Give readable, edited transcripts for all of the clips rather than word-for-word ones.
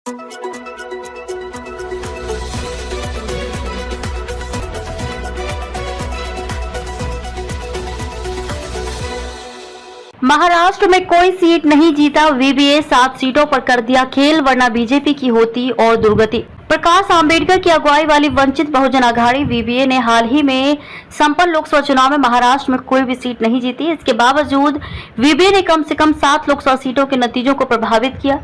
महाराष्ट्र में कोई सीट नहीं जीता वीवीए, 7 सीटों पर कर दिया खेल, वरना बीजेपी की होती और दुर्गति। प्रकाश आंबेडकर की अगुवाई वाली वंचित बहुजन आघाड़ी वीवीए ने हाल ही में संपन्न लोकसभा चुनाव में महाराष्ट्र में कोई भी सीट नहीं जीती। इसके बावजूद वीवीए ने कम से कम 7 लोकसभा सीटों के नतीजों को प्रभावित किया।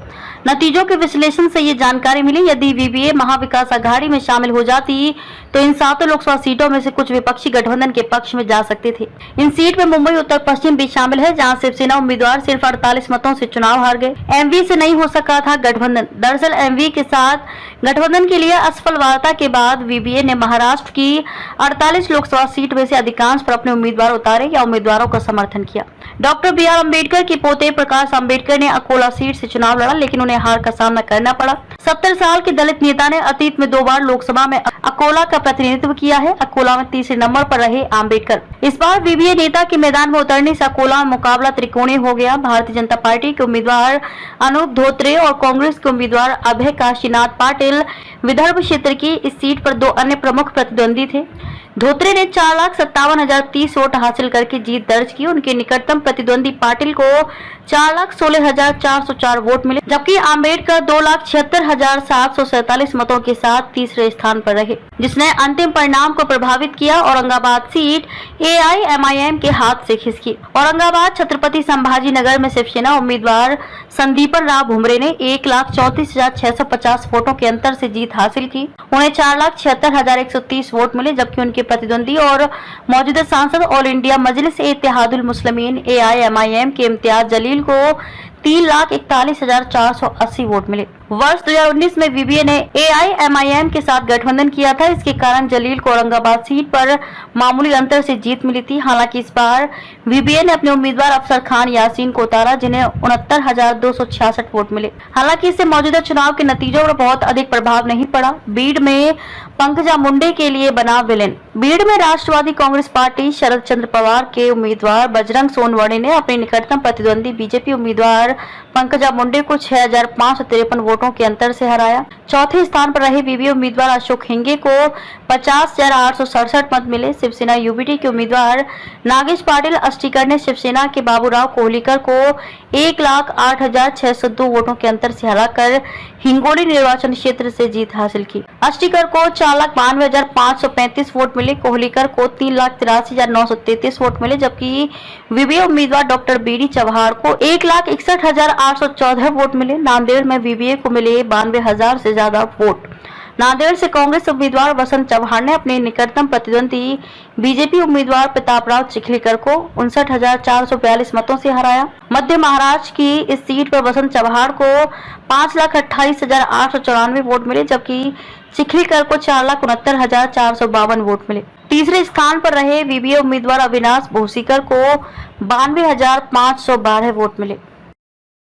नतीजों के विश्लेषण से ये जानकारी मिली, यदि वीवीए महाविकास आघाड़ी में शामिल हो जाती तो इन 7 लोकसभा सीटों में से कुछ विपक्षी गठबंधन के पक्ष में जा सकते थे। इन सीट में मुंबई उत्तर पश्चिम भी शामिल है, जहां शिवसेना उम्मीदवार सिर्फ 48 मतों से चुनाव हार गए। एमवी से नहीं हो सका था गठबंधन। दरअसल एमवी के साथ गठबंधन के लिए असफल वार्ता के बाद वीवीए ने महाराष्ट्र की 48 लोकसभा सीट में से अधिकांश पर अपने उम्मीदवार उतारे या उम्मीदवारों का समर्थन किया। डॉक्टर बी आर अम्बेडकर के पोते प्रकाश अम्बेडकर ने अकोला सीट से चुनाव लड़ा, लेकिन उन्हें हार का सामना करना पड़ा। 70 साल के दलित नेता ने अतीत में 2 बार लोकसभा में अकोला का प्रतिनिधित्व किया है। अकोला में तीसरे नंबर पर रहे अम्बेडकर। इस बार वीवीए नेता के मैदान में उतरने से अकोला में मुकाबला त्रिकोणीय हो गया। भारतीय जनता पार्टी के उम्मीदवार अनूप धोत्रे और कांग्रेस के उम्मीदवार अभय काशीनाथ पाटिल विदर्भ क्षेत्र की इस सीट पर 2 अन्य प्रमुख प्रतिद्वंदी थे। धोत्रे ने 4,57,030 वोट हासिल करके जीत दर्ज की। उनके निकटतम प्रतिद्वंदी पाटिल को 4,16,404 वोट मिले, जबकि आंबेडकर 2,76,747 मतों के साथ तीसरे स्थान पर रहे, जिसने अंतिम परिणाम को प्रभावित किया। औरंगाबाद सीट एआईएमआईएम के हाथ से खिसकी। औरंगाबाद छत्रपति संभाजी नगर में शिवसेना उम्मीदवार संदीपन राव भुमरे ने 1,34,650 वोटों के अंतर से जीत हासिल की। उन्हें 4,76,130 वोट मिले, जबकि उनके प्रतिद्वंदी और मौजूदा सांसद ऑल इंडिया मजलिस इत्तेहादुल मुस्लिमीन एआईएमआईएम के इम्तियाज जलील को 3,41,480 वोट मिले। वर्ष 2019 में वीवीए ने एआईएमआईएम के साथ गठबंधन किया था। इसके कारण जलील को औरंगाबाद सीट पर मामूली अंतर से जीत मिली थी। हालांकि इस बार वीवीए ने अपने उम्मीदवार अफसर खान यासीन को उतारा, जिन्हें 69,266 वोट मिले। हालांकि इससे मौजूदा चुनाव के नतीजों पर बहुत अधिक प्रभाव नहीं पड़ा। बीड़ में पंकजा मुंडे के लिए बना विलेन। बीड़ में राष्ट्रवादी कांग्रेस पार्टी शरद चंद्र पवार के उम्मीदवार बजरंग सोनवणे ने अपने निकटतम प्रतिद्वंदी बीजेपी उम्मीदवार पंकजा मुंडे को 6,553 वोटों के अंतर से हराया। चौथे स्थान पर रहे वीवीए उम्मीदवार अशोक हिंगे को 50,867 मत मिले। शिवसेना यूबीटी के उम्मीदवार नागेश पाटिल अस्टीकर ने शिवसेना के बाबूराव कोहलीकर को 1,08,602 वोटों के अंतर से हराकर हिंगोली निर्वाचन क्षेत्र से जीत हासिल की। अस्टीकर को 4,92,535 वोट मिले। कोहलीकर को 3,83,933 वोट मिले, जबकि वीवीए उम्मीदवार डॉक्टर बीडी चव्हाण को 1,61,814 वोट मिले। नांदेड़ में वीवीए को मिले 92,000 से ज्यादा वोट। नांदेड़ से कांग्रेस उम्मीदवार वसंत चव्हाण ने अपने निकटतम प्रतिद्वंदी बीजेपी उम्मीदवार प्रतापराव चिखलीकर को 59,442 मतों से हराया। मध्य महाराष्ट्र की इस सीट पर वसंत चव्हाण को 5,28,894 वोट मिले, जबकि चिखलीकर को 4,69,452 वोट मिले। तीसरे स्थान पर रहे वीवीए उम्मीदवार अविनाश भोसीकर को 92,512 वोट मिले।